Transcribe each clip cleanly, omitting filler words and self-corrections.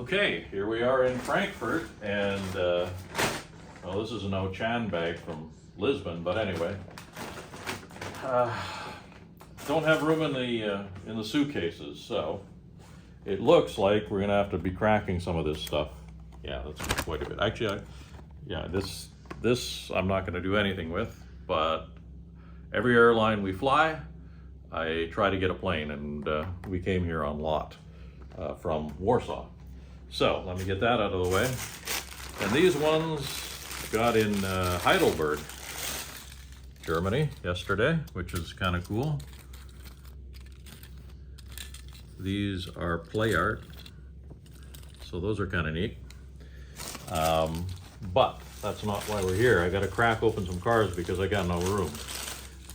Okay, here we are in Frankfurt, and well, this is an Ochan bag from Lisbon, but anyway, don't have room in the suitcases, so it looks like we're gonna have to be cracking some of this stuff. Yeah, that's quite a bit. Actually, this I'm not gonna do anything with, but every airline we fly, I try to get a plane, and we came here on lot from Warsaw. So let me get that out of the way. And these ones got in Heidelberg, Germany yesterday, which is kind of cool. These are play art, so those are kind of neat. But that's not why we're here. I got to crack open some cars because I got no room.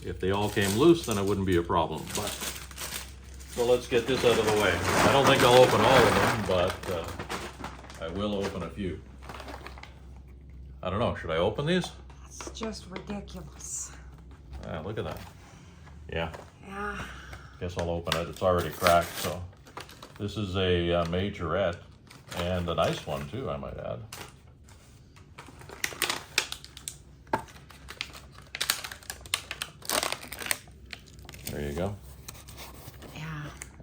If they all came loose, then it wouldn't be a problem. But so let's get this out of the way. I don't think I'll open all of them, but I will open a few. I don't know, should I open these? It's just ridiculous. Look at that. Yeah. Yeah. Guess I'll open it. It's already cracked, so. This is a majorette, and a nice one too, I might add. There you go. Yeah.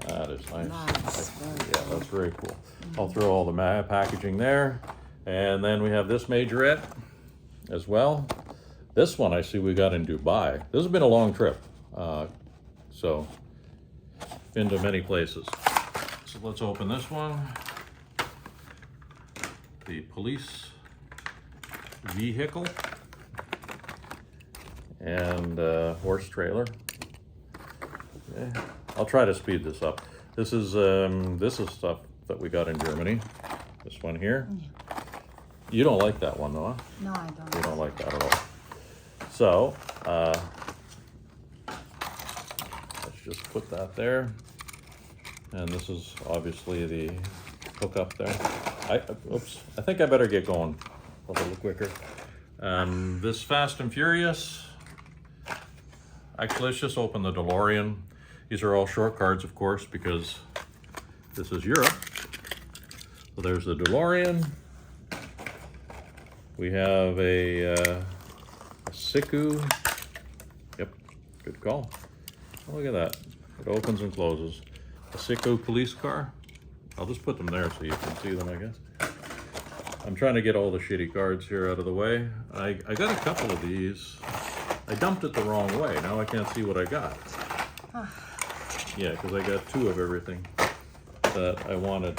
That is nice. Nice. Yeah, that's very cool. I'll throw all the packaging there. And then we have this majorette as well. This one I see we got in Dubai. This has been a long trip. So, been to many places. So let's open this one. The police vehicle. And horse trailer. Okay. I'll try to speed this up. This is stuff that we got in Germany. This one here. Yeah. You don't like that one, though, huh? No, I don't. You don't like that at all. So, let's just put that there. And this is obviously the hookup there. Oops, I think I better get going a little quicker. This Fast and Furious. Actually, let's just open the DeLorean. These are all short cards, of course, because this is Europe. So there's the DeLorean. We have a Siku. Yep, good call. Oh, look at that. It opens and closes. A Siku police car. I'll just put them there so you can see them, I guess. I'm trying to get all the shitty cards here out of the way. I got a couple of these. I dumped it the wrong way. Now I can't see what I got. Yeah, because I got two of everything that I wanted.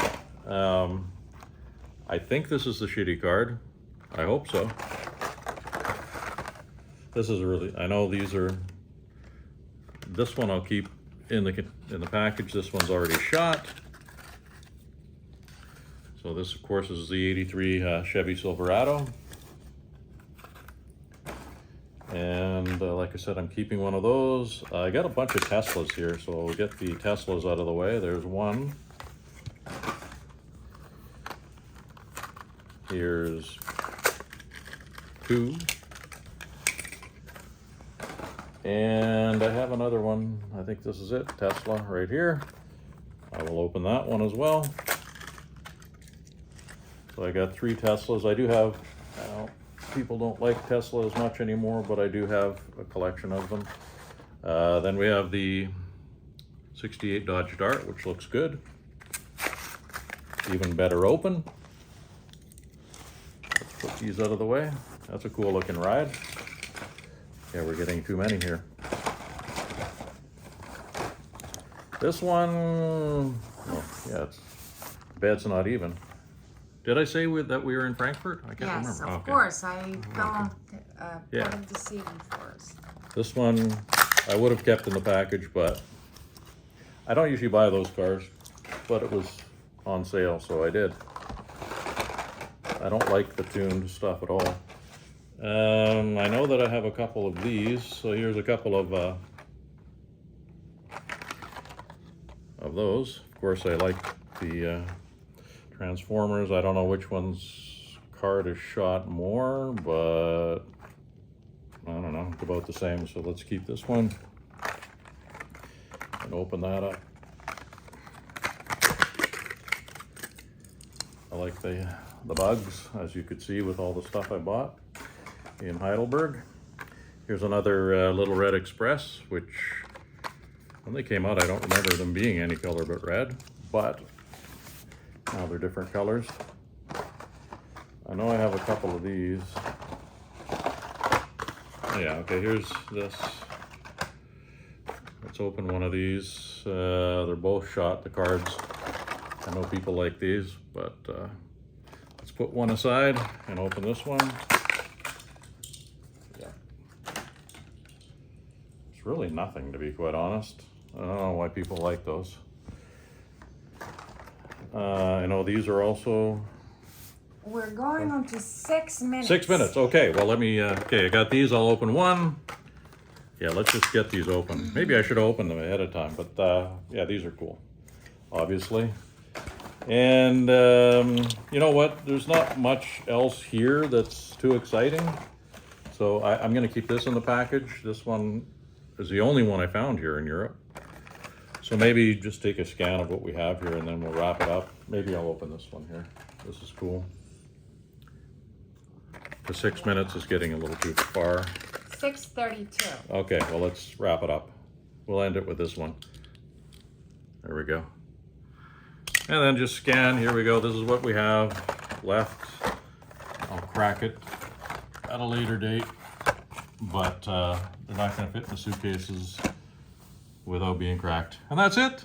I think this is the shitty card. I hope so. This is really, I know these are, this one I'll keep in the package. This one's already shot. So this, of course, is the 83 Chevy Silverado. And like I said, I'm keeping one of those. I got a bunch of Teslas here, so I'll get the Teslas out of the way. There's one. Here's two. And I have another one. I think this is it, Tesla, right here. I will open that one as well. So I got 3 Teslas. I do have, people don't like Tesla as much anymore, but I do have a collection of them. Then we have the 68 Dodge Dart, which looks good. Even better open. Let's put these out of the way. That's a cool looking ride. Yeah, we're getting too many here. This one, oh, yeah, it's bed's not even. Did I say that we were in Frankfurt? I can't remember. Yes, of Okay. course. I filmed Yeah. part of the scene for us. This one I would have kept in the package, but I don't usually buy those cars, but it was on sale, so I did. I don't like the tuned stuff at all. I know that I have a couple of these, so here's a couple of those. Of course, I like the Transformers. I don't know which one's card is shot more, but I don't know, it's about the same. So let's keep this one and open that up. I like the bugs, as you could see with all the stuff I bought in Heidelberg. Here's another Little Red Express, which when they came out, I don't remember them being any color but red, but now they're different colors. I know I have a couple of these. Oh, yeah, okay, here's this. Let's open one of these. They're both shot, the cards. I know people like these, but let's put one aside and open this one. Yeah. It's really nothing, to be quite honest. I don't know why people like those. I know these are also... We're going on to 6 minutes. 6 minutes, okay. Well, let me, okay, I got these. I'll open one. Yeah, let's just get these open. Maybe I should open them ahead of time, but yeah, these are cool, obviously. And you know what? There's not much else here that's too exciting. So I'm gonna keep this in the package. This one is the only one I found here in Europe. So maybe just take a scan of what we have here and then we'll wrap it up. Maybe I'll open this one here. This is cool. The 6 minutes is getting a little too far. 6:32. Okay, well, let's wrap it up. We'll end it with this one. There we go. And then just scan. Here we go. This is what we have left. I'll crack it at a later date, but they're not going to fit in the suitcases without being cracked. And that's it.